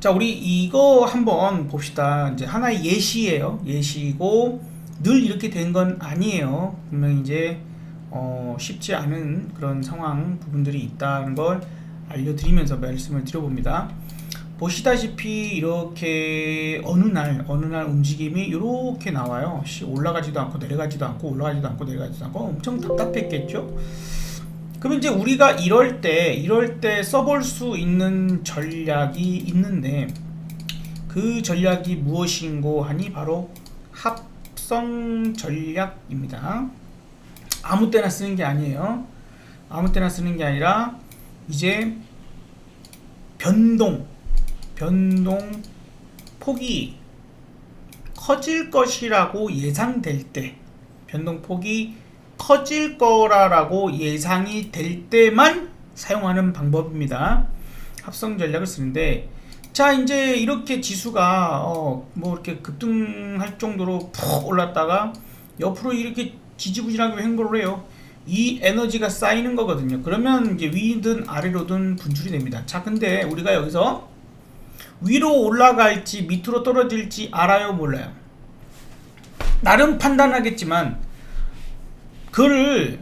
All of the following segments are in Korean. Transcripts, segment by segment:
자, 우리 이거 한번 봅시다. 이제 하나의 예시예요. 예시고 늘 이렇게 된 건 아니에요. 분명히 이제 쉽지 않은 그런 상황 부분들이 있다는 걸 알려드리면서 말씀을 드려봅니다. 보시다시피 이렇게 어느 날 움직임이 이렇게 나와요. 올라가지도 않고 내려가지도 않고 올라가지도 않고 내려가지도 않고 엄청 답답했겠죠. 그럼 이제 우리가 이럴 때 써볼 수 있는 전략이 있는데, 그 전략이 무엇인고 하니 바로 합성 전략입니다. 아무 때나 쓰는 게 아니에요. 아무 때나 쓰는 게 아니라 이제 변동 폭이 커질 것이라고 예상될 때, 변동폭이 커질 거라고 예상이 될 때만 사용하는 방법입니다. 합성 전략을 쓰는데, 자, 이제 이렇게 지수가 뭐 이렇게 급등할 정도로 푹 올랐다가 옆으로 이렇게 지지부진하게 횡보를 해요. 이 에너지가 쌓이는 거거든요. 그러면 이제 위든 아래로든 분출이 됩니다. 자, 근데 우리가 여기서 위로 올라갈지 밑으로 떨어질지 알아요, 몰라요? 나름 판단하겠지만 그거를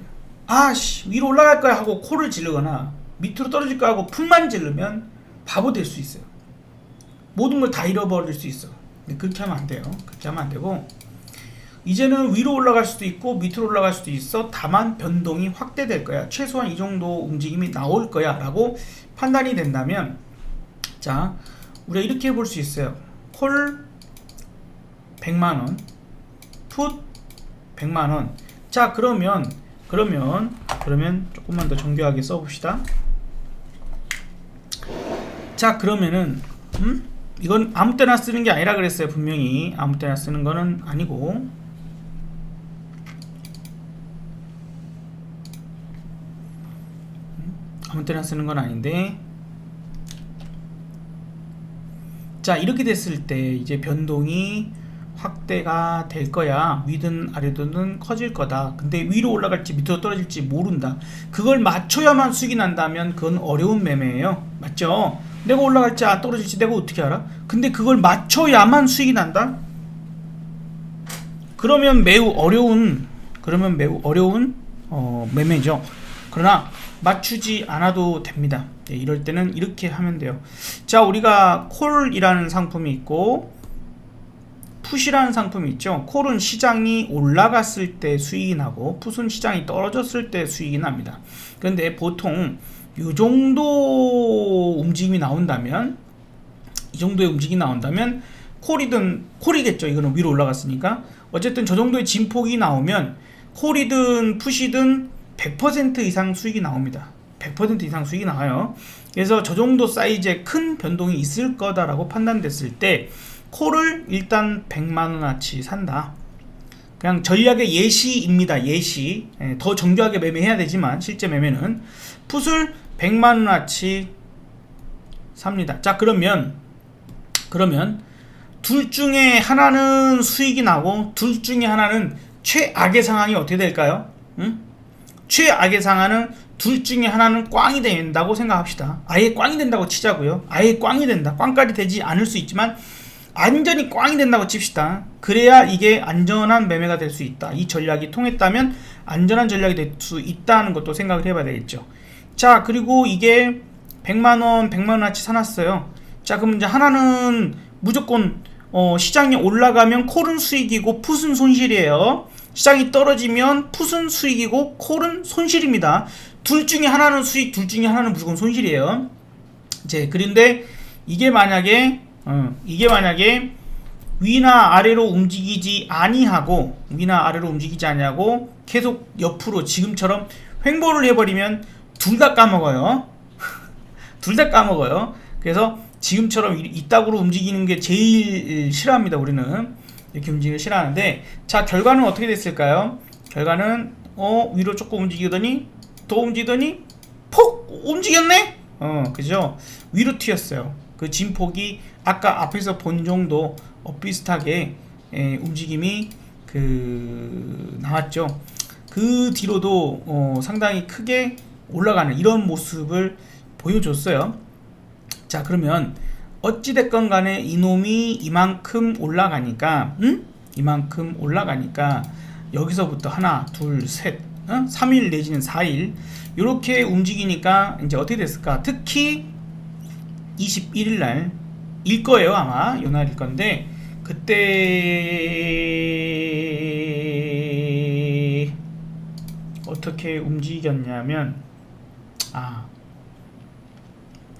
위로 올라갈 거야 하고 코를 지르거나 밑으로 떨어질 거야 하고 품만 지르면 바보 될 수 있어요. 모든 걸 다 잃어버릴 수 있어. 근데 그렇게 하면 안 돼요. 그렇게 하면 안 되고, 이제는 위로 올라갈 수도 있고 밑으로 올라갈 수도 있어. 다만 변동이 확대될 거야. 최소한 이 정도 움직임이 나올 거야 라고 판단이 된다면, 자, 우리가 이렇게 해볼 수 있어요. 콜 100만원, 풋 100만원. 자, 그러면 조금만 더 정교하게 써봅시다. 자, 그러면은 이건 아무 때나 쓰는 게 아니라 그랬어요. 분명히 아무 때나 쓰는 거는 아니고, 아무 때나 쓰는 건 아닌데, 자, 이렇게 됐을 때 이제 변동이 확대가 될 거야. 위든 아래든 커질 거다. 근데 위로 올라갈지 밑으로 떨어질지 모른다. 그걸 맞춰야만 수익이 난다면 그건 어려운 매매예요. 맞죠? 내가 올라갈지 떨어질지 내가 어떻게 알아? 근데 그걸 맞춰야만 수익이 난다? 그러면 매우 어려운 매매죠. 그러나 맞추지 않아도 됩니다. 네, 이럴 때는 이렇게 하면 돼요. 자, 우리가 콜이라는 상품이 있고 풋이라는 상품이 있죠. 콜은 시장이 올라갔을 때 수익이 나고 풋은 시장이 떨어졌을 때 수익이 납니다. 그런데 보통 이 정도 움직임이 나온다면, 이 정도의 움직임이 나온다면 콜이겠죠. 이거는 위로 올라갔으니까. 어쨌든 저 정도의 진폭이 나오면 콜이든 풋이든 100% 이상 수익이 나옵니다. 100% 이상 수익이 나와요. 그래서 저 정도 사이즈의 큰 변동이 있을 거다라고 판단됐을 때 콜을 일단 100만원어치 산다. 그냥 전략의 예시입니다. 예시. 더 정교하게 매매해야 되지만 실제 매매는 풋을 100만원어치 삽니다. 자, 그러면 둘 중에 하나는 수익이 나고 둘 중에 하나는 최악의 상황이 어떻게 될까요? 최악의 상황은 둘 중에 하나는 꽝이 된다고 생각합시다. 아예 꽝이 된다고 치자고요. 아예 꽝이 된다. 꽝까지 되지 않을 수 있지만 완전히 꽝이 된다고 칩시다. 그래야 이게 안전한 매매가 될 수 있다. 이 전략이 통했다면 안전한 전략이 될 수 있다는 것도 생각을 해봐야 되겠죠. 자, 그리고 이게 100만원어치 사놨어요. 자, 그럼 이제 하나는 무조건 시장이 올라가면 콜은 수익이고 풋은 손실이에요. 시장이 떨어지면 풋은 수익이고 콜은 손실입니다. 둘 중에 하나는 수익, 둘 중에 하나는 무조건 손실이에요. 이제 그런데 이게 만약에 위나 아래로 움직이지 아니하고 계속 옆으로 지금처럼 횡보를 해버리면 둘 다 까먹어요. 둘 다 까먹어요. 그래서 지금처럼 이따구로 움직이는 게 제일 싫어합니다. 우리는 이렇게 움직이는 걸 싫어하는데, 자, 결과는 어떻게 됐을까요? 결과는 위로 조금 움직이더니 더 움직이더니 폭 움직였네. 그죠? 위로 튀었어요. 그 진폭이 아까 앞에서 본 정도 비슷하게 움직임이 나왔죠. 그 뒤로도 상당히 크게 올라가는 이런 모습을 보여줬어요. 자, 그러면 어찌됐건 간에 이놈이 이만큼 올라가니까, 이만큼 올라가니까, 여기서부터 하나, 둘, 셋, 3일 내지는 4일, 이렇게 움직이니까, 이제 어떻게 됐을까? 특히, 21일 날일 거예요, 아마. 요 날일 건데, 그때, 어떻게 움직였냐면,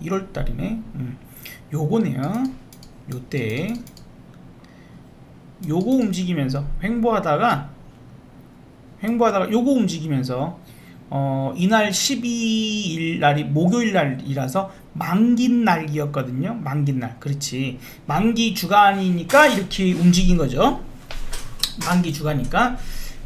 1월 달이네. 요거네요. 요때 요거 움직이면서 횡보하다가 요거 움직이면서 이날 12일 날이 목요일 날이라서 만긴 날이었거든요. 만긴 날. 그렇지. 만기 주간이니까 이렇게 움직인 거죠. 만기 주간이니까.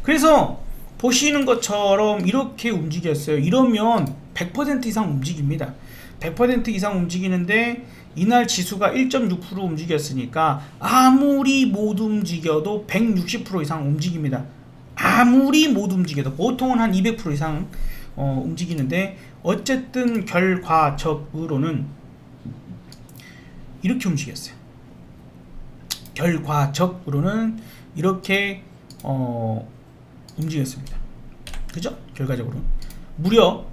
그래서 보시는 것처럼 이렇게 움직였어요. 이러면 100% 이상 움직입니다. 100% 이상 움직이는데 이날 지수가 1.6% 움직였으니까 아무리 못 움직여도 160% 이상 움직입니다. 아무리 못 움직여도 보통은 한 200% 이상 움직이는데 어쨌든 결과적으로는 이렇게 움직였어요. 결과적으로는 이렇게 움직였습니다. 그죠? 결과적으로 무려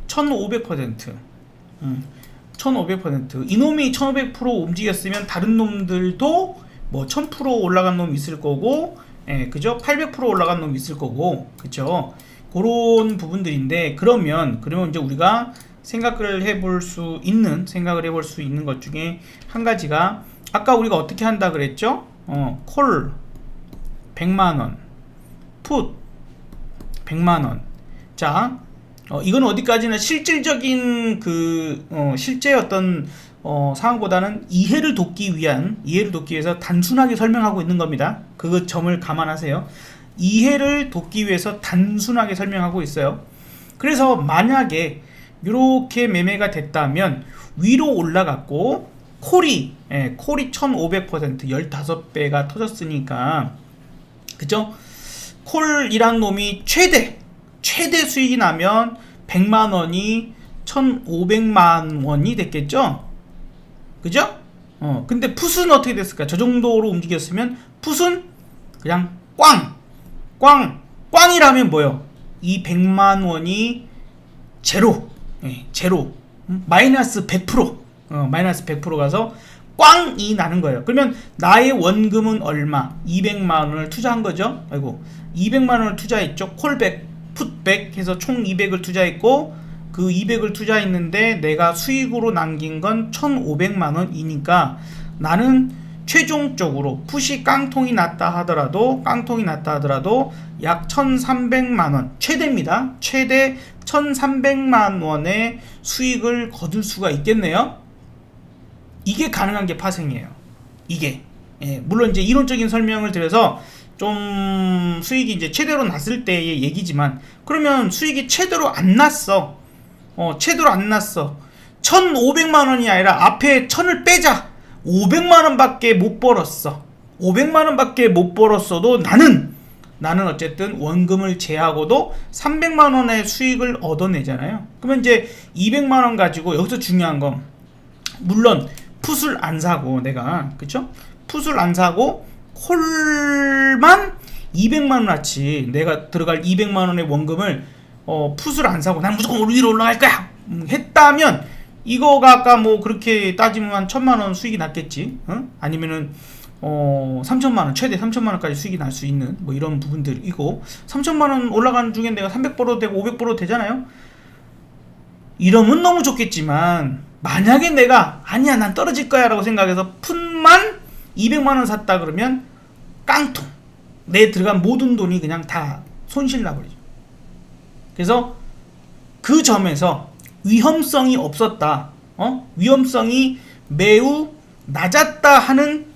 1500%. 1500%. 이놈이 1500% 움직였으면 다른 놈들도 뭐 1000% 올라간 놈 있을 거고, 그죠? 800% 올라간 놈 있을 거고, 그죠? 그런 부분들인데, 그러면 이제 우리가 생각을 해볼 수 있는 것 중에 한 가지가, 아까 우리가 어떻게 한다 그랬죠? 콜 100만원, 풋 100만원. 자, 이건 어디까지나 실질적인 실제 어떤 상황보다는 이해를 돕기 위해서 단순하게 설명하고 있는 겁니다. 그 점을 감안하세요. 이해를 돕기 위해서 단순하게 설명하고 있어요. 그래서 만약에 이렇게 매매가 됐다면 위로 올라갔고 콜이 1500% 15배가 터졌으니까, 그죠? 콜이란 놈이 최대 수익이 나면 100만원이 1500만원이 됐겠죠? 그죠? 근데 풋은 어떻게 됐을까? 저 정도로 움직였으면 풋은 그냥 꽝이라면 뭐요? 이 100만원이 제로, 마이너스 100%, 마이너스 100% 가서 꽝이 나는 거예요. 그러면 나의 원금은 얼마? 200만원을 투자한 거죠? 200만원을 투자했죠? 콜백, 풋백 해서 총 200을 투자했고, 그 200을 투자했는데 내가 수익으로 남긴 건 1500만원이니까 나는 최종적으로 풋이 깡통이 났다 하더라도 약 1300만원, 최대입니다. 최대 1300만원의 수익을 거둘 수가 있겠네요. 이게 가능한 게 파생이에요. 이게. 물론 이제 이론적인 설명을 드려서 좀 수익이 이제 최대로 났을 때의 얘기지만, 그러면 수익이 최대로 안 났어. 1500만원이 아니라 앞에 1000을 빼자. 500만원밖에 못 벌었어. 500만원밖에 못 벌었어도 나는 어쨌든 원금을 제하고도 300만원의 수익을 얻어내잖아요. 그러면 이제 200만원 가지고, 여기서 중요한 건, 물론 풋을 안 사고 내가, 그쵸? 풋을 안 사고 콜만 200만원어치 내가 들어갈 200만원의 원금을 풋을 안 사고 난 무조건 위로 올라갈 거야 했다면, 이거가 아까 뭐 그렇게 따지면 한 1000만원 수익이 났겠지. 아니면은 3000만원, 최대 3000만원까지 수익이 날 수 있는 뭐 이런 부분들이고, 3000만원 올라가는 중에 내가 300% 되고 500% 되잖아요. 이러면 너무 좋겠지만, 만약에 내가 아니야 난 떨어질 거야 라고 생각해서 풋만 200만원 샀다 그러면 깡통, 내 들어간 모든 돈이 그냥 다 손실 나버리죠. 그래서 그 점에서 위험성이 없었다, 위험성이 매우 낮았다 하는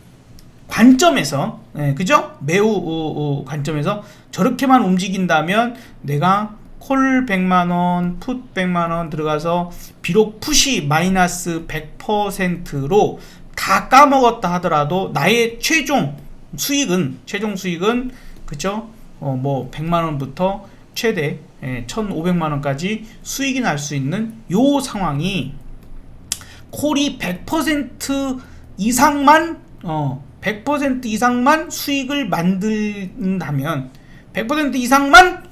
관점에서, 그죠? 매우 관점에서 저렇게만 움직인다면 내가 콜 100만원, 풋 100만원 들어가서 비록 풋이 마이너스 100%로 다 까먹었다 하더라도 나의 최종 수익은 그쵸? 뭐 100만원부터 최대 1500만원까지 수익이 날 수 있는 요 상황이 콜이 100% 이상만 100% 이상만 수익을 만든다면 100% 이상만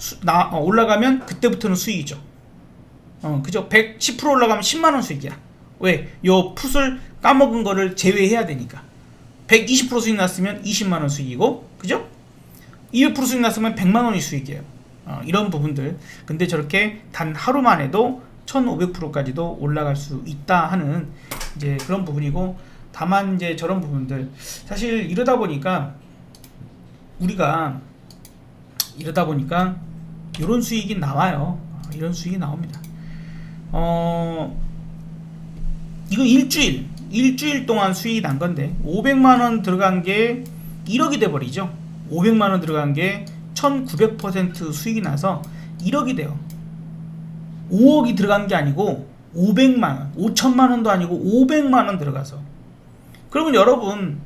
올라가면 그때부터는 수익이죠. 그죠? 110% 올라가면 10만원 수익이야. 왜? 요 풋을 까먹은 거를 제외해야 되니까. 120% 수익 났으면 20만원 수익이고, 그죠? 200% 수익 났으면 100만원이 수익이에요. 이런 부분들. 근데 저렇게 단 하루만 해도 1500%까지도 올라갈 수 있다 하는 이제 그런 부분이고, 다만 이제 저런 부분들. 사실 이러다 보니까 이런 수익이 나와요. 이런 수익이 나옵니다. 이거 일주일 동안 수익이 난 건데 500만원 들어간 게 1억이 돼 버리죠. 500만원 들어간 게 1900% 수익이 나서 1억이 돼요. 5억이 들어간 게 아니고 500만원, 5천만원도 아니고 500만원 들어가서. 그러면 여러분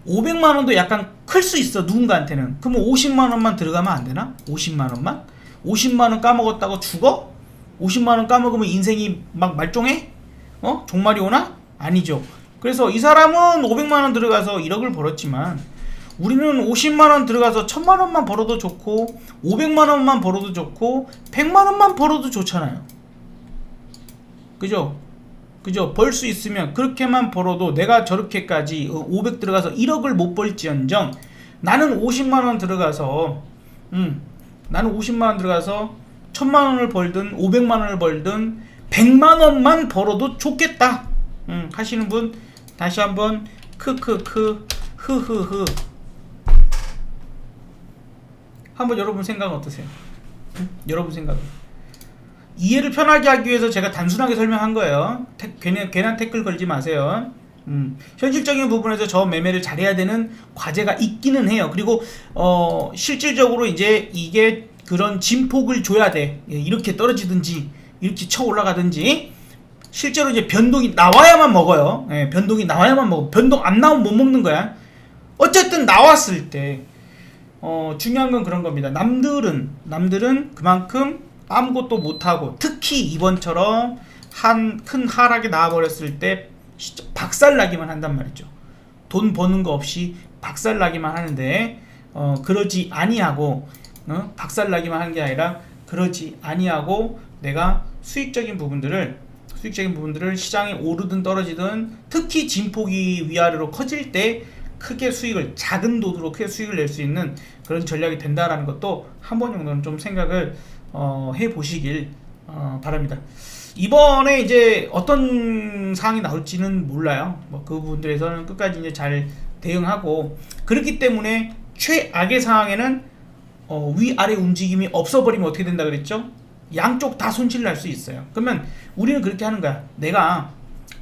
500만원도 약간 클 수 있어, 누군가한테는. 그러면 50만원만 들어가면 안 되나? 50만원만? 50만원 까먹었다고 죽어? 50만원 까먹으면 인생이 막 말종해? 종말이 오나? 아니죠. 그래서 이 사람은 500만원 들어가서 1억을 벌었지만 우리는 50만원 들어가서 1000만원만 벌어도 좋고 500만원만 벌어도 좋고 100만원만 벌어도 좋잖아요. 그죠? 벌 수 있으면 그렇게만 벌어도 내가 저렇게까지 500 들어가서 1억을 못 벌지언정 나는 50만원 들어가서 1000만원을 벌든 500만원을 벌든 100만원만 벌어도 좋겠다 하시는 분 다시 한번 크크크 흐흐흐 한번 여러분 생각은 어떠세요? 여러분 생각은? 이해를 편하게 하기 위해서 제가 단순하게 설명한 거예요. 괜한 댓글 걸지 마세요. 현실적인 부분에서 저 매매를 잘해야 되는 과제가 있기는 해요. 그리고 실질적으로 이제 이게 그런 진폭을 줘야 돼. 이렇게 떨어지든지 이렇게 쳐 올라가든지 실제로 이제 변동이 나와야만 먹어요. 변동이 나와야만 먹어. 변동 안 나오면 못 먹는 거야. 어쨌든 나왔을 때 중요한 건 그런 겁니다. 남들은 그만큼 아무것도 못하고 특히 이번처럼 큰 하락이 나와버렸을 때 박살나기만 한단 말이죠. 돈 버는 거 없이 박살나기만 하는데 그러지 아니하고 박살나기만 한 게 아니라 그러지 아니하고 내가 수익적인 부분들을 시장이 오르든 떨어지든 특히 진폭이 위아래로 커질 때 크게 수익을 작은 돈으로 크게 수익을 낼 수 있는 그런 전략이 된다라는 것도 한 번 정도는 좀 생각을 해 보시길 바랍니다. 이번에 이제 어떤 상황이 나올지는 몰라요. 뭐 그 부분들에서는 끝까지 이제 잘 대응하고 그렇기 때문에 최악의 상황에는 위아래 움직임이 없어버리면 어떻게 된다 그랬죠? 양쪽 다 손실 날 수 있어요. 그러면 우리는 그렇게 하는 거야. 내가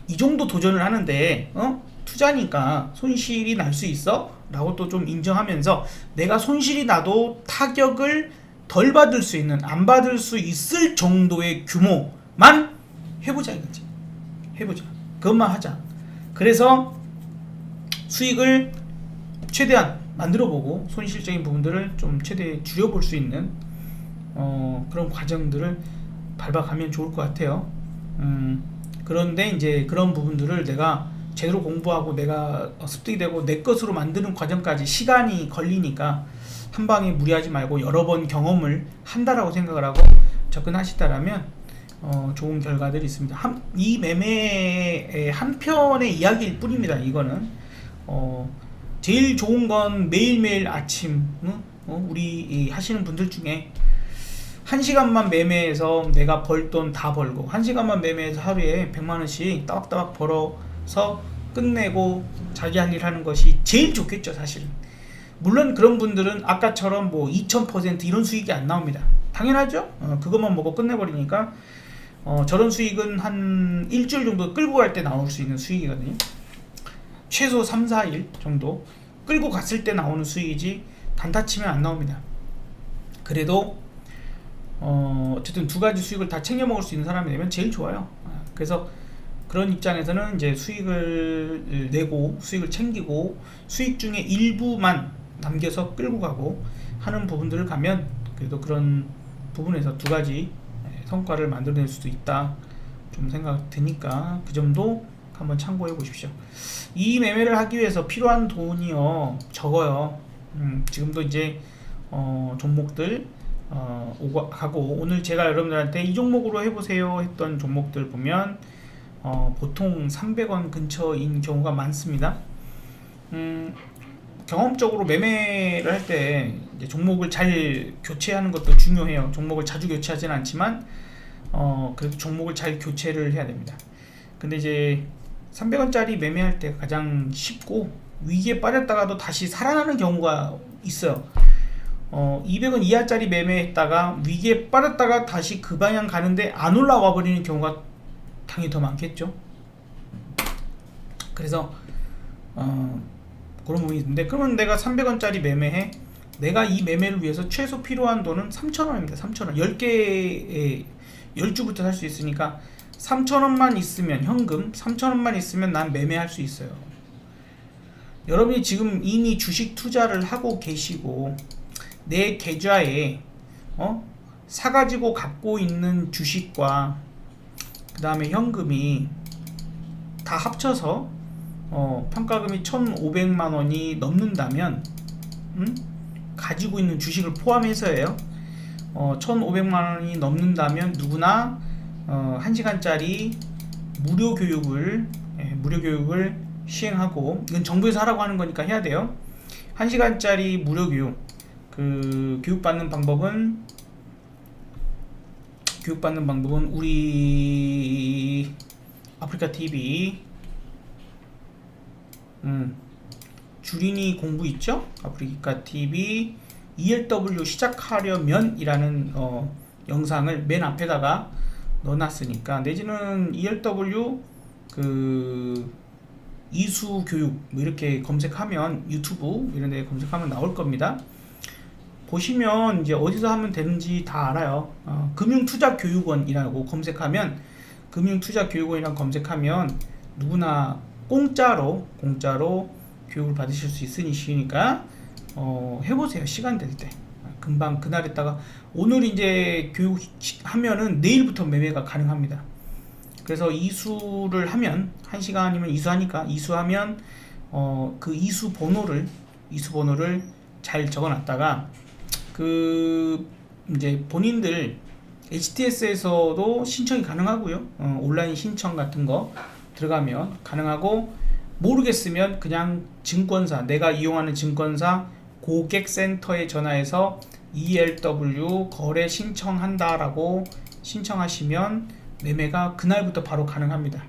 이 정도 도전을 하는데 투자니까 손실이 날 수 있어? 라고 또 좀 인정하면서 내가 손실이 나도 타격을 덜 받을 수 있는, 안 받을 수 있을 정도의 규모만 해보자 이거지. 해보자. 그것만 하자. 그래서 수익을 최대한 만들어보고 손실적인 부분들을 좀 최대 줄여볼 수 있는 그런 과정들을 밟아가면 좋을 것 같아요. 그런데 이제 그런 부분들을 내가 제대로 공부하고 내가 습득이 되고 내 것으로 만드는 과정까지 시간이 걸리니까 한 방에 무리하지 말고 여러 번 경험을 한다라고 생각을 하고 접근하시다라면 좋은 결과들이 있습니다. 이 매매의 한 편의 이야기일 뿐입니다. 이거는 제일 좋은 건 매일매일 아침 우리 하시는 분들 중에 1시간만 매매해서 내가 벌 돈 다 벌고 1시간만 매매해서 하루에 100만원씩 따박따박 벌어서 끝내고 자기 할 일 하는 것이 제일 좋겠죠. 사실은 물론 그런 분들은 아까처럼 뭐 2000% 이런 수익이 안 나옵니다. 당연하죠. 그것만 먹고 끝내버리니까 저런 수익은 한 일주일 정도 끌고 갈 때 나올 수 있는 수익이거든요. 최소 3-4일 정도 끌고 갔을 때 나오는 수익이지 단타 치면 안 나옵니다. 그래도 어쨌든 두 가지 수익을 다 챙겨 먹을 수 있는 사람이 되면 제일 좋아요. 그래서 그런 입장에서는 이제 수익을 내고 수익을 챙기고 수익 중에 일부만 남겨서 끌고 가고 하는 부분들을 가면 그래도 그런 부분에서 두 가지 성과를 만들어낼 수도 있다 좀 생각 드니까 그 점도 한번 참고해 보십시오. 이 매매를 하기 위해서 필요한 돈이요 적어요. 지금도 이제 종목들 오고 가고, 오늘 제가 여러분들한테 이 종목으로 해보세요 했던 종목들 보면 보통 300원 근처인 경우가 많습니다. 경험적으로 매매를 할 때 종목을 잘 교체하는 것도 중요해요. 종목을 자주 교체하지는 않지만 그래도 종목을 잘 교체를 해야 됩니다. 근데 이제 300원짜리 매매할 때 가장 쉽고 위기에 빠졌다가도 다시 살아나는 경우가 있어요. 200원 이하짜리 매매했다가 위기에 빠졌다가 다시 그 방향 가는데 안 올라와 버리는 경우가 당연히 더 많겠죠. 그래서 그런 부분이 있는데, 그러면 내가 300원짜리 매매해, 내가 이 매매를 위해서 최소 필요한 돈은 3,000원입니다. 3,000원 10개에 10주부터 살 수 있으니까 3,000원만 있으면, 현금 3,000원만 있으면 난 매매할 수 있어요. 여러분이 지금 이미 주식 투자를 하고 계시고 내 계좌에 사가지고 갖고 있는 주식과 그 다음에 현금이 다 합쳐서 평가금이 1,500만원이 넘는다면, 가지고 있는 주식을 포함해서예요. 1,500만원이 넘는다면 누구나 1시간짜리 무료 교육을 시행하고, 이건 정부에서 하라고 하는 거니까 해야 돼요. 1시간짜리 무료 교육, 그 교육받는 방법은 우리 아프리카 TV 주린이 공부 있죠? 아프리카 TV ELW 시작하려면 이라는 영상을 맨 앞에다가 넣어놨으니까, 내지는 ELW 그 이수 교육 뭐 이렇게 검색하면, 유튜브 이런 데 검색하면 나올 겁니다. 보시면 이제 어디서 하면 되는지 다 알아요. 금융투자교육원이라고 검색하면, 금융투자교육원이라고 검색하면 누구나 공짜로 교육을 받으실 수 있으니까 해보세요. 시간 될 때. 금방 그날 했다가 오늘 이제 교육 하면은 내일부터 매매가 가능합니다. 그래서 이수를 하면 1시간이면 이수하니까, 이수하면 그 이수 번호를 잘 적어놨다가 그 이제 본인들 HTS에서도 신청이 가능하고요. 온라인 신청 같은 거 들어가면 가능하고, 모르겠으면 그냥 증권사, 내가 이용하는 증권사 고객센터에 전화해서 ELW 거래 신청한다라고 신청하시면 매매가 그날부터 바로 가능합니다.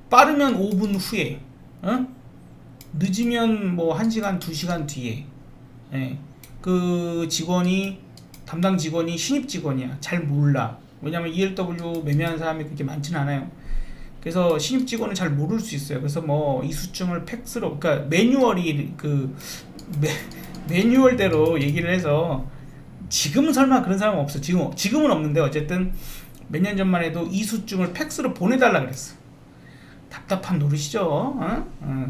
빠르면 5분 후에, 늦으면 뭐 1시간, 2시간 뒤에. 그 담당 직원이 신입 직원이야. 잘 몰라. 왜냐면 ELW 매매하는 사람이 그렇게 많지는 않아요. 그래서 신입 직원은 잘 모를 수 있어요. 그래서 뭐 이수증을 팩스로, 그러니까 매뉴얼이 매뉴얼대로 얘기를 해서, 지금은 설마 그런 사람은 없어. 지금은 없는데, 어쨌든 몇 년 전만 해도 이수증을 팩스로 보내달라 그랬어. 답답한 노릇이죠.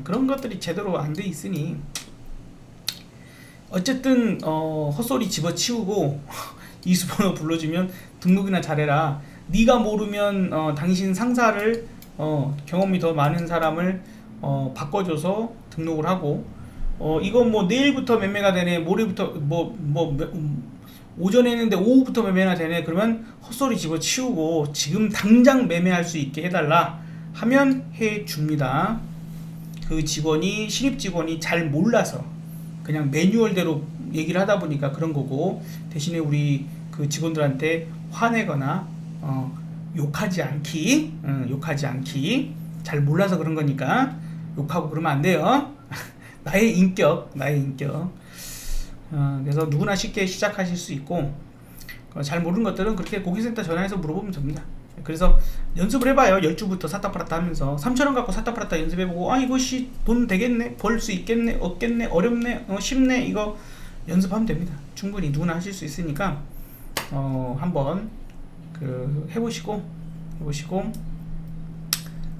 그런 것들이 제대로 안 돼 있으니 어쨌든 헛소리 집어치우고 이수번호 불러주면 등록이나 잘해라. 네가 모르면 당신 상사를 경험이 더 많은 사람을 바꿔줘서 등록을 하고, 이건 뭐 내일부터 매매가 되네, 모레부터 오전에 했는데 오후부터 매매가 되네, 그러면 헛소리 집어치우고 지금 당장 매매할 수 있게 해달라 하면 해줍니다. 그 직원이, 신입 직원이 잘 몰라서 그냥 매뉴얼대로 얘기를 하다 보니까 그런 거고, 대신에 우리 그 직원들한테 화내거나 욕하지 않기, 잘 몰라서 그런 거니까 욕하고 그러면 안 돼요. 나의 인격. 그래서 누구나 쉽게 시작하실 수 있고, 잘 모르는 것들은 그렇게 고객센터 전화해서 물어보면 됩니다. 그래서 연습을 해봐요. 10주부터 샀다 팔았다 하면서 3,000원 갖고 샀다 팔았다 연습해보고, 이것이 돈 되겠네, 벌 수 있겠네, 없겠네, 어렵네, 쉽네, 이거 연습하면 됩니다. 충분히 누구나 하실 수 있으니까 한번 해보시고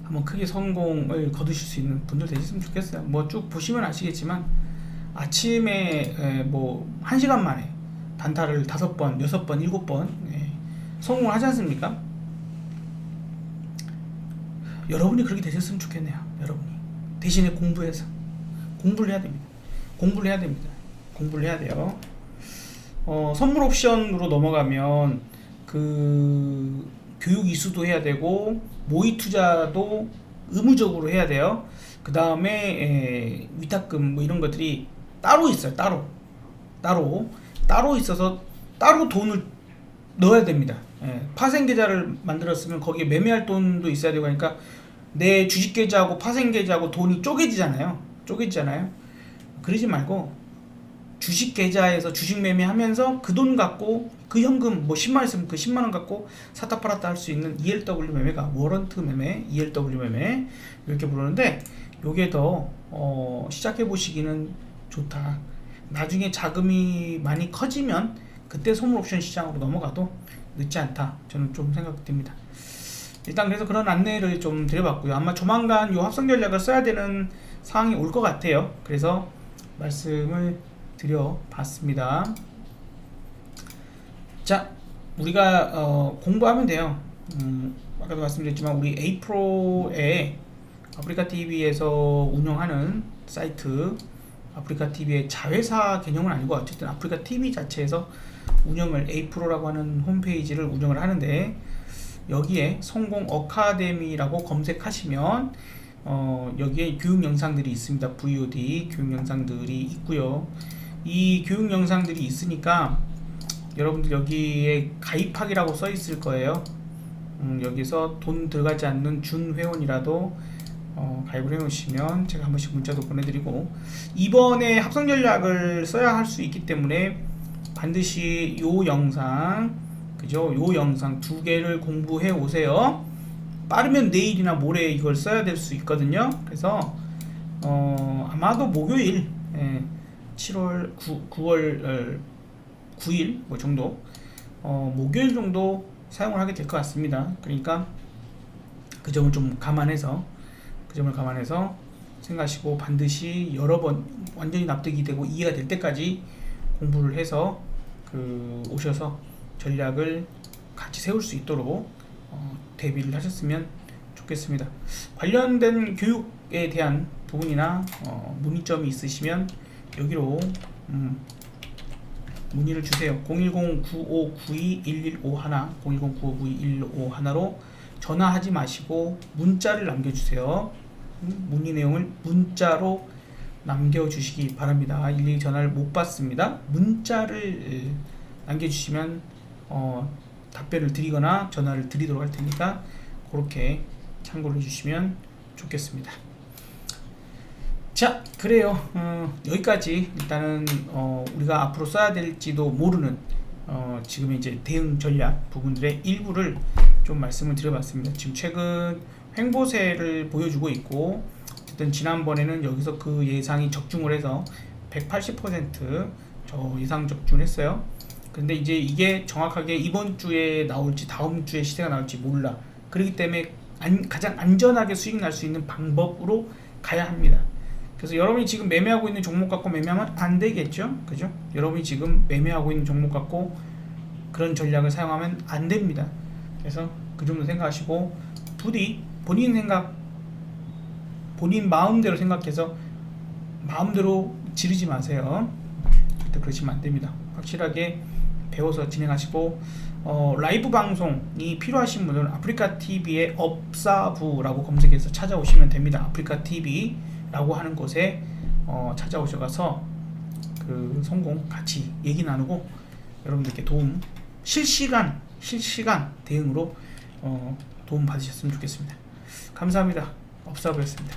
한번 크게 성공을 거두실 수 있는 분들 되셨으면 좋겠어요. 뭐 쭉 보시면 아시겠지만, 아침에 뭐 1시간 만에 단타를 5번, 6번, 7번 성공을 하지 않습니까? 여러분이 그렇게 되셨으면 좋겠네요. 여러분이 대신에 공부를 해야 됩니다. 공부를 해야 돼요. 선물 옵션으로 넘어가면 그 교육 이수도 해야 되고 모의 투자도 의무적으로 해야 돼요. 그 다음에 위탁금 뭐 이런 것들이 따로 있어요. 따로 있어서 따로 돈을 넣어야 됩니다. 파생 계좌를 만들었으면 거기에 매매할 돈도 있어야 되고 하니까 내 주식 계좌하고 파생 계좌하고 돈이 쪼개지잖아요. 그러지 말고 주식 계좌에서 주식 매매하면서 그 돈 갖고 그 현금 뭐 10만 원 있으면 그 10만 원 갖고 샀다 팔았다 할 수 있는 ELW 매매가 워런트 매매, ELW 매매 이렇게 부르는데 요게 더 시작해 보시기는 좋다. 나중에 자금이 많이 커지면 그때 선물 옵션 시장으로 넘어가도 늦지 않다. 저는 좀 생각됩니다. 일단 그래서 그런 안내를 좀 드려봤고요. 아마 조만간 요 합성 전략을 써야 되는 상황이 올 것 같아요. 그래서 말씀을 드려봤습니다. 자, 우리가 공부하면 돼요. 아까도 말씀드렸지만 우리 에이프로에 아프리카TV에서 운영하는 사이트, 아프리카TV의 자회사 개념은 아니고 어쨌든 아프리카TV 자체에서 운영을 에이프로라고 하는 홈페이지를 운영을 하는데 여기에 성공 어카데미라고 검색하시면 여기에 교육 영상들이 있습니다. VOD 교육 영상들이 있고요. 이 교육 영상들이 있으니까 여러분들 여기에 가입하기라고 써 있을 거예요. 여기서 돈 들어가지 않는 준회원이라도 가입을 해 놓으시면 제가 한 번씩 문자도 보내드리고 이번에 합성 전략을 써야 할 수 있기 때문에 반드시 요 영상 요 영상 두 개를 공부해 오세요. 빠르면 내일이나 모레 이걸 써야 될 수 있거든요. 그래서 아마도 목요일 9월 9일 뭐 정도 목요일 정도 사용을 하게 될 것 같습니다. 그러니까 그 점을 좀 감안해서 생각하시고 반드시 여러 번 완전히 납득이 되고 이해가 될 때까지 공부를 해서 오셔서 전략을 같이 세울 수 있도록 대비를 하셨으면 좋겠습니다. 관련된 교육에 대한 부분이나 문의점이 있으시면 여기로 문의를 주세요. 010-9592-1151 010-9592-1151로 전화하지 마시고 문자를 남겨주세요. 문의 내용을 문자로 남겨주시기 바랍니다. 일일이 전화를 못 받습니다. 문자를 남겨주시면 답변을 드리거나 전화를 드리도록 할 테니까 그렇게 참고를 해주시면 좋겠습니다. 자, 그래요. 여기까지 일단은 우리가 앞으로 써야 될지도 모르는 지금 이제 대응 전략 부분들의 일부를 좀 말씀을 드려봤습니다. 지금 최근 횡보세를 보여주고 있고 어쨌든 지난번에는 여기서 그 예상이 적중을 해서 180% 저 예상 적중을 했어요. 근데 이제 이게 정확하게 이번 주에 나올지 다음 주에 시세가 나올지 몰라. 그렇기 때문에 가장 안전하게 수익 날 수 있는 방법으로 가야 합니다. 그래서 여러분이 지금 매매하고 있는 종목 갖고 매매하면 안 되겠죠? 그죠? 여러분이 지금 매매하고 있는 종목 갖고 그런 전략을 사용하면 안 됩니다. 그래서 그 정도 생각하시고 부디 본인 마음대로 생각해서 마음대로 지르지 마세요. 절대 그러시면 안 됩니다. 확실하게 배워서 진행하시고 라이브 방송이 필요하신 분들은 아프리카TV의 업사부라고 검색해서 찾아오시면 됩니다. 아프리카TV라고 하는 곳에 찾아오셔서 그 성공 같이 얘기 나누고 여러분들께 도움 실시간 대응으로 도움 받으셨으면 좋겠습니다. 감사합니다. 업사부였습니다.